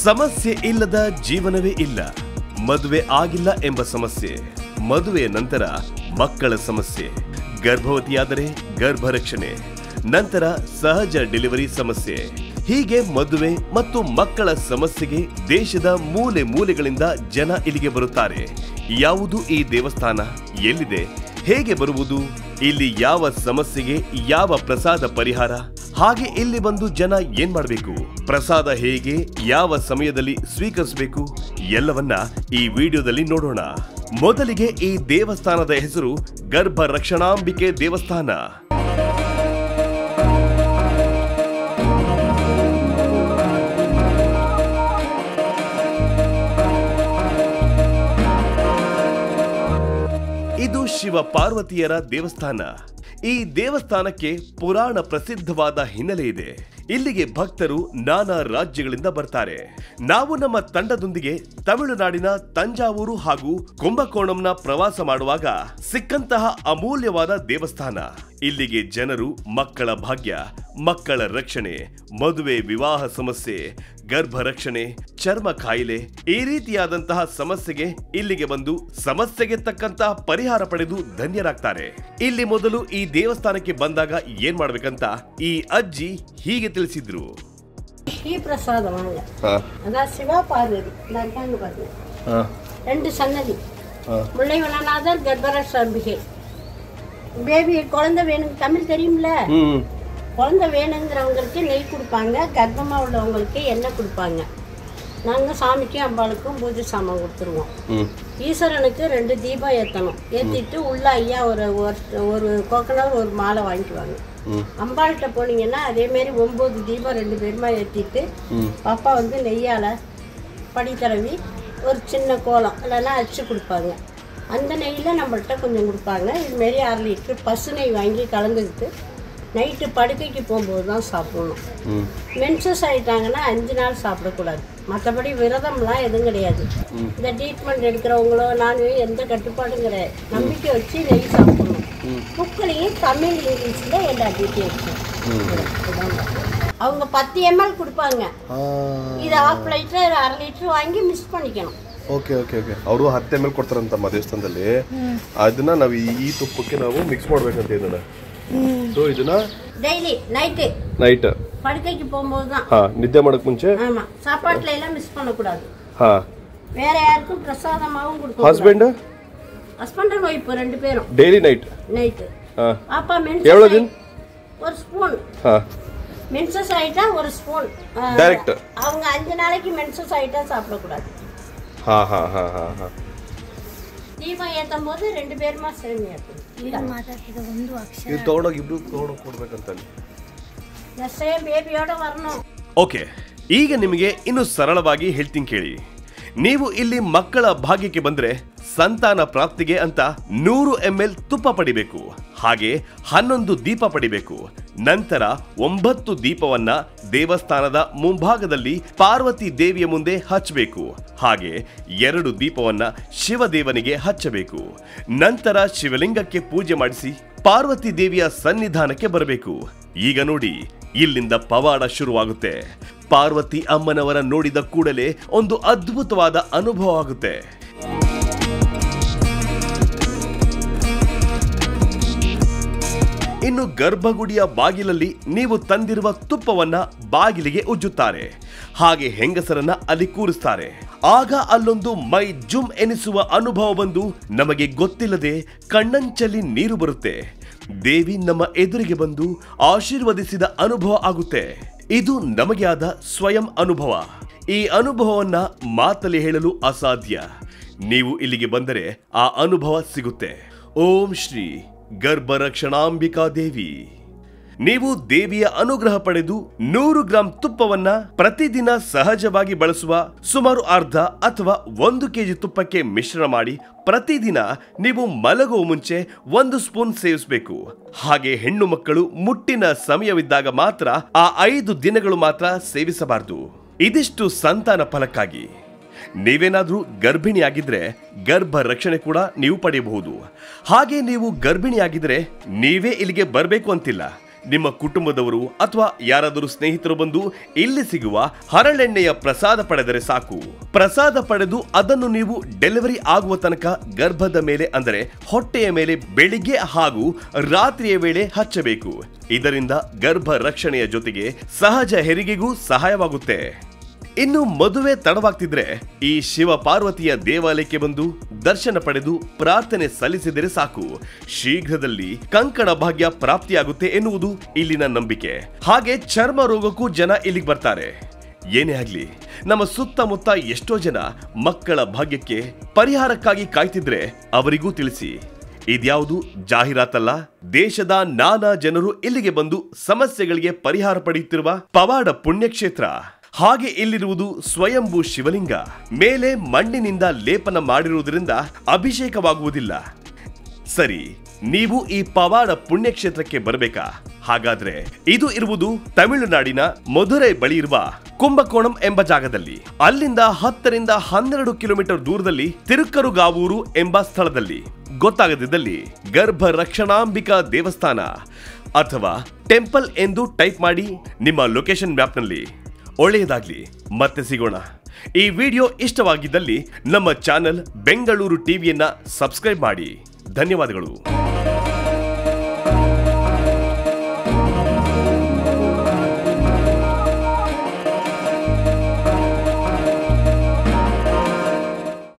ಸಮಸ್ಯೆ ಇಲ್ಲದ ಜೀವನವೇ ಇಲ್ಲ. ಮದುವೆ ಆಗಿಲ್ಲ ಎಂಬ ಸಮಸ್ಯೆ, ಮದುವೆಯ ನಂತರ ಮಕ್ಕಳ ಸಮಸ್ಯೆ, ಗರ್ಭವತಿಯಾದರೆ ಗರ್ಭರಕ್ಷಣೆ, ನಂತರ ಸಹಜ ಡೆಲಿವರಿ ಸಮಸ್ಯೆ. ಹೀಗೆ ಮದುವೆ ಮತ್ತು ಮಕ್ಕಳ ಸಮಸ್ಯೆಗೆ ದೇಶದ ಮೂಲೆ ಮೂಲೆಗಳಿಂದ ಜನ ಇಲ್ಲಿಗೆ ಬರುತ್ತಾರೆ. ಯಾವುದು ಈ ದೇವಸ್ಥಾನ, ಎಲ್ಲಿದೆ, ಹೇಗೆ ಬರುವುದು, ಇಲ್ಲಿ ಯಾವ ಸಮಸ್ಯೆಗೆ ಯಾವ ಪ್ರಸಾದ ಪರಿಹಾರ, ಹಾಗೆ ಇಲ್ಲಿ ಬಂದು ಜನ ಏನ್ ಮಾಡಬೇಕು, ಪ್ರಸಾದ ಹೇಗೆ, ಯಾವ ಸಮಯದಲ್ಲಿ ಸ್ವೀಕರಿಸಬೇಕು, ಎಲ್ಲವನ್ನ ಈ ವಿಡಿಯೋದಲ್ಲಿ ನೋಡೋಣ. ಮೊದಲಿಗೆ ಈ ದೇವಸ್ಥಾನದ ಹೆಸರು ಗರ್ಭ ರಕ್ಷಣಾಂಬಿಕೆ ದೇವಸ್ಥಾನ. ಇದು ಶಿವ ಪಾರ್ವತಿಯರ ದೇವಸ್ಥಾನ. ಈ ದೇವಸ್ಥಾನಕ್ಕೆ ಪುರಾಣ ಪ್ರಸಿದ್ಧವಾದ ಹಿನ್ನೆಲೆ ಇದೆ. ಇಲ್ಲಿಗೆ ಭಕ್ತರು ನಾನಾ ರಾಜ್ಯಗಳಿಂದ ಬರ್ತಾರೆ. ನಾವು ನಮ್ಮ ತಂಡದೊಂದಿಗೆ ತಮಿಳುನಾಡಿನ ತಂಜಾವೂರು ಹಾಗೂ ಕುಂಭಕೋಣಂನ ಪ್ರವಾಸ ಮಾಡುವಾಗ ಸಿಕ್ಕಂತಹ ಅಮೂಲ್ಯವಾದ ದೇವಸ್ಥಾನ. ಇಲ್ಲಿಗೆ ಜನರು ಮಕ್ಕಳ ಭಾಗ್ಯ, ಮಕ್ಕಳ ರಕ್ಷಣೆ, ಮದುವೆ ವಿವಾಹ ಸಮಸ್ಯೆ, ಗರ್ಭ ರಕ್ಷಣೆ, ಚರ್ಮ ಕಾಯಿಲೆ, ಈ ರೀತಿಯಾದಂತಹ ಸಮಸ್ಯೆಗೆ ಇಲ್ಲಿಗೆ ಬಂದು ಸಮಸ್ಯೆಗೆ ತಕ್ಕಂತಹ ಪರಿಹಾರ ಪಡೆದು ಧನ್ಯರಾಗ್ತಾರೆ. ಇಲ್ಲಿ ಮೊದಲು ಈ ದೇವಸ್ಥಾನಕ್ಕೆ ಬಂದಾಗ ಏನ್ ಮಾಡ್ಬೇಕಂತ ಈ ಅಜ್ಜಿ ಹೀಗೆ ತಿಳಿಸಿದ್ರು. ಶ್ರೀ ಪ್ರಸಾದ ಶಿವ ಪಾರ್ವತಿ ரெண்டு சன்னதி முல்லைவனநாதர் கர்ப்பரட்சாம்பிகை. பேபி குழந்தை வேணும், தமிழ் தெரியும்ல, குழந்தை வேணுங்கிறவங்களுக்கு நெய் கொடுப்பாங்க, கர்ப்பமாக உள்ளவங்களுக்கு எண்ணெய் கொடுப்பாங்க. நாங்கள் சாமிக்கும் அம்பாளுக்கும் பூஜை சாமான் கொடுத்துருவோம். ஈஸ்வரனுக்கு 2 தீபம் ஏற்றணும். ஏற்றிட்டு உள்ள ஐயா ஒரு கோகனட் ஒரு மாலை வாங்கிக்குவாங்க. அம்பாள்கிட்ட போனீங்கன்னா அதேமாரி 9 தீபம் 2 பேருமா ஏற்றிட்டு பாப்பா வந்து நெய்யால் படி தடவி ஒரு சின்ன கோலம் இல்லைன்னா அச்சு கொடுப்பாங்க. அந்த நெய்யில் நம்மள்கிட்ட கொஞ்சம் கொடுப்பாங்க. இதுமாரி 1/2 லிட்டர் பசு நெய் வாங்கி கலந்துக்கிட்டு நைட்டு படுக்கைக்கு போகும்போது தான் சாப்பிடணும். மென்சஸ் ஆகிட்டாங்கன்னா 5 நாள் சாப்பிடக்கூடாது. மற்றபடி விரதம்லாம் எதுவும் கிடையாது. இந்த ட்ரீட்மெண்ட் எடுக்கிறவங்களோ நான் எந்த கட்டுப்பாடும் கிடையாது. நம்பிக்கை வச்சு நெய் சாப்பிடணும். புக்கிலையும் தமிழ் இங்கிலீஷில் எல்லா டீட்டெயில்ஸும் அவங்க 10 ml கொடுப்பாங்க. இது 1/2 லிட்டர் 1/2 லிட்டರ್ வாங்கி ಮಿಕ್ಸ್ பண்ணிக்கணும். ಓಕೆ ಓಕೆ ಓಕೆ ಅವರು 10 ml ಕೊಡ್ತಾರಂತ ದೇವಸ್ಥಾನದಲ್ಲಿ. ಅದನ್ನ ನಾವು ಈ ತುಪ್ಪಕ್ಕೆ ನಾವು ಮಿಕ್ಸ್ ಮಾಡ್ಬೇಕಂತ ಇದನ್ನ. ಸೊ ಇದನ್ನ ಡೈಲಿ ನೈಟ್ படுக்கைக்கு போகும்போது தான் நித்திய ಮಾಡಕ್ಕೆ ಮುಂಚೆ. ஆமா, சாப்பாட்டுல எல்லாம் மிஸ் பண்ண கூடாது. வேற யாருக்கும் பிரசாதமாவும் கொடுக்க. ஹஸ்பண்ட் அண்ட் வைஃப் 2 பேரும் டெய்லி நைட் பாப்பா மென்சஸ் எவ்வளவு தின் ஒரு ஸ்பூன் மென்சஸ் ஆயிட்டா ஒரு ஸ்பூன் டைரக்ட். அவங்க 5 நாளைக்கு மென்சஸ் ஆயிட்டா சாப்பிட கூடாது. ದೀಪ ಏತಂ போது 2 பேருமா ಸೇರಿ ಏತಂ. ಇದು ಮಾತಾಡ್ತಿದ ಒಂದು ಅಕ್ಷರ ಇದು ತಗೊಂಡೋಗಿ ಇಬ್ರು ತಗೊಂಡೋಗಿ ಕೊಡ್ಬೇಕಂತ. ಸೇಮ್ ಬೇಬಿಯೋಡ வரணும். ಓಕೆ, ಈಗ ನಿಮಗೆ ಇನ್ನು ಸರಳವಾಗಿ ಹೇಳ್ತೀನಿ ಕೇಳಿ. ನೀವು ಇಲ್ಲಿ ಮಕ್ಕಳ ಭಾಗ್ಯಕ್ಕೆ ಬಂದ್ರೆ ಸಂತಾನ ಪ್ರಾಪ್ತಿಗೆ ಅಂತ 100 ml ತುಪ್ಪ ಪಡಿಬೇಕು. ಹಾಗೆ 11 ದೀಪ ಪಡಿಬೇಕು. ನಂತರ 9 ದೀಪವನ್ನ ದೇವಸ್ಥಾನದ ಮುಂಭಾಗದಲ್ಲಿ ಪಾರ್ವತಿ ದೇವಿಯ ಮುಂದೆ ಹಚ್ಚಬೇಕು. ಹಾಗೆ 2 ದೀಪವನ್ನ ಶಿವದೇವನಿಗೆ ಹಚ್ಚಬೇಕು. ನಂತರ ಶಿವಲಿಂಗಕ್ಕೆ ಪೂಜೆ ಮಾಡಿಸಿ ಪಾರ್ವತಿ ದೇವಿಯ ಸನ್ನಿಧಾನಕ್ಕೆ ಬರಬೇಕು. ಈಗ ನೋಡಿ, ಇಲ್ಲಿಂದ ಪವಾಡ ಶುರುವಾಗುತ್ತೆ. ಪಾರ್ವತಿ ಅಮ್ಮನವರ ನೋಡಿದ ಕೂಡಲೇ ಒಂದು ಅದ್ಭುತವಾದ ಅನುಭವ ಆಗುತ್ತೆ. ಇನ್ನು ಗರ್ಭಗುಡಿಯ ಬಾಗಿಲಲ್ಲಿ ನೀವು ತಂದಿರುವ ತುಪ್ಪವನ್ನ ಬಾಗಿಲಿಗೆ ಉಜ್ಜುತ್ತಾರೆ. ಹಾಗೆ ಹೆಂಗಸರನ್ನ ಅಲ್ಲಿ ಕೂರಿಸ್ತಾರೆ. ಆಗ ಅಲ್ಲೊಂದು ಮೈ ಜುಮ್ ಎನಿಸುವ ಅನುಭವ ಬಂದು ನಮಗೆ ಗೊತ್ತಿಲ್ಲದೆ ಕಣ್ಣಂಚಲ್ಲಿ ನೀರು ಬರುತ್ತೆ. ದೇವಿ ನಮ್ಮ ಎದುರಿಗೆ ಬಂದು ಆಶೀರ್ವದಿಸಿದ ಅನುಭವ ಆಗುತ್ತೆ. ಇದು ನಮಗೆ ಆದ ಸ್ವಯಂ ಅನುಭವ. ಈ ಅನುಭವವನ್ನ ಮಾತಲ್ಲಿ ಹೇಳಲು ಅಸಾಧ್ಯ. ನೀವು ಇಲ್ಲಿಗೆ ಬಂದರೆ ಆ ಅನುಭವ ಸಿಗುತ್ತೆ. ಓಂ ಶ್ರೀ ಗರ್ಭ ರಕ್ಷಣಾಂಬಿಕಾ ದೇವಿ. ನೀವು ದೇವಿಯ ಅನುಗ್ರಹ ಪಡೆದು 100 ಗ್ರಾಂ ತುಪ್ಪವನ್ನ ಪ್ರತಿದಿನ ಸಹಜವಾಗಿ ಬಳಸುವ ಸುಮಾರು ಅರ್ಧ ಅಥವಾ 1 kg ತುಪ್ಪಕ್ಕೆ ಮಿಶ್ರಣ ಮಾಡಿ ಪ್ರತಿದಿನ ನೀವು ಮಲಗುವ ಮುಂಚೆ 1 ಸ್ಪೂನ್ ಸೇವಿಸಬೇಕು. ಹಾಗೆ ಹೆಣ್ಣು ಮಕ್ಕಳು ಮುಟ್ಟಿನ ಸಮಯವಿದ್ದಾಗ ಮಾತ್ರ ಆ 5 ದಿನಗಳು ಮಾತ್ರ ಸೇವಿಸಬಾರದು. ಇದಿಷ್ಟು ಸಂತಾನ ಫಲಕ್ಕಾಗಿ. ನೀವೇನಾದ್ರೂ ಗರ್ಭಿಣಿಯಾಗಿದ್ರೆ ಗರ್ಭ ರಕ್ಷಣೆ ಕೂಡ ನೀವು ಪಡೆಯಬಹುದು. ಹಾಗೆ ನೀವು ಗರ್ಭಿಣಿಯಾಗಿದ್ರೆ ನೀವೇ ಇಲ್ಲಿಗೆ ಬರಬೇಕು ಅಂತಿಲ್ಲ. ನಿಮ್ಮ ಕುಟುಂಬದವರು ಅಥವಾ ಯಾರಾದರೂ ಸ್ನೇಹಿತರು ಬಂದು ಇಲ್ಲಿ ಸಿಗುವ ಹರಳೆಣ್ಣೆಯ ಪ್ರಸಾದ ಪಡೆದರೆ ಸಾಕು. ಪ್ರಸಾದ ಪಡೆದು ಅದನ್ನು ನೀವು ಡೆಲಿವರಿ ಆಗುವ ತನಕ ಗರ್ಭದ ಮೇಲೆ ಅಂದರೆ ಹೊಟ್ಟೆಯ ಮೇಲೆ ಬೆಳಿಗ್ಗೆ ಹಾಗೂ ರಾತ್ರಿಯ ವೇಳೆ ಹಚ್ಚಬೇಕು. ಇದರಿಂದ ಗರ್ಭ ರಕ್ಷಣೆಯ ಜೊತೆಗೆ ಸಹಜ ಹೆರಿಗೆಗೂ ಸಹಾಯವಾಗುತ್ತೆ. ಇನ್ನು ಮದುವೆ ತಡವಾಗ್ತಿದ್ರೆ ಈ ಶಿವ ಪಾರ್ವತಿಯ ದೇವಾಲಯಕ್ಕೆ ಬಂದು ದರ್ಶನ ಪಡೆದು ಪ್ರಾರ್ಥನೆ ಸಲ್ಲಿಸಿದರೆ ಸಾಕು, ಶೀಘ್ರದಲ್ಲಿ ಕಂಕಣ ಭಾಗ್ಯ ಪ್ರಾಪ್ತಿಯಾಗುತ್ತೆ ಎನ್ನುವುದು ಇಲ್ಲಿನ ನಂಬಿಕೆ. ಹಾಗೆ ಚರ್ಮ ರೋಗಕ್ಕೂ ಜನ ಇಲ್ಲಿಗೆ ಬರ್ತಾರೆ. ಏನೇ ಆಗ್ಲಿ, ನಮ್ಮ ಸುತ್ತಮುತ್ತ ಎಷ್ಟೋ ಜನ ಮಕ್ಕಳ ಭಾಗ್ಯಕ್ಕೆ ಪರಿಹಾರಕ್ಕಾಗಿ ಕಾಯ್ತಿದ್ರೆ ಅವರಿಗೂ ತಿಳಿಸಿ. ಇದ್ಯಾವುದು ಜಾಹೀರಾತಲ್ಲ, ದೇಶದ ನಾನಾ ಜನರು ಇಲ್ಲಿಗೆ ಬಂದು ಸಮಸ್ಯೆಗಳಿಗೆ ಪರಿಹಾರ ಪಡೆಯುತ್ತಿರುವ ಪವಾಡ ಪುಣ್ಯಕ್ಷೇತ್ರ. ಹಾಗೆ ಇಲ್ಲಿರುವುದು ಸ್ವಯಂಭೂ ಶಿವಲಿಂಗ. ಮೇಲೆ ಮಣ್ಣಿನಿಂದ ಲೇಪನ ಮಾಡಿರುವುದರಿಂದ ಅಭಿಷೇಕವಾಗುವುದಿಲ್ಲ. ಸರಿ, ನೀವು ಈ ಪವಾಡ ಪುಣ್ಯಕ್ಷೇತ್ರಕ್ಕೆ ಬರಬೇಕಾ? ಹಾಗಾದ್ರೆ ಇದು ಇರುವುದು ತಮಿಳುನಾಡಿನ ಮಧುರೈ ಬಳಿ ಇರುವ ಕುಂಭಕೋಣಂ ಎಂಬ ಜಾಗದಲ್ಲಿ. ಅಲ್ಲಿಂದ 10 ರಿಂದ 12 ಕಿಲೋಮೀಟರ್ ದೂರದಲ್ಲಿ ತಿರುಕರುಗಾವೂರು ಎಂಬ ಸ್ಥಳದಲ್ಲಿ. ಗೊತ್ತಾಗದಿದ್ದಲ್ಲಿ ಗರ್ಭ ರಕ್ಷಣಾಂಬಿಕಾ ದೇವಸ್ಥಾನ ಅಥವಾ ಟೆಂಪಲ್ ಎಂದು ಟೈಪ್ ಮಾಡಿ ನಿಮ್ಮ ಲೊಕೇಶನ್ ಮ್ಯಾಪ್ನಲ್ಲಿ. ಒಳ್ಳೆಯದಾಗ್ಲಿ, ಮತ್ತೆ ಸಿಗೋಣ. ಈ ವಿಡಿಯೋ ಇಷ್ಟವಾಗಿದ್ದಲ್ಲಿ ನಮ್ಮ ಚಾನೆಲ್ ಬೆಂಗಳೂರು ಟಿವಿಯನ್ನ ಸಬ್ಸ್ಕ್ರೈಬ್ ಮಾಡಿ. ಧನ್ಯವಾದಗಳು.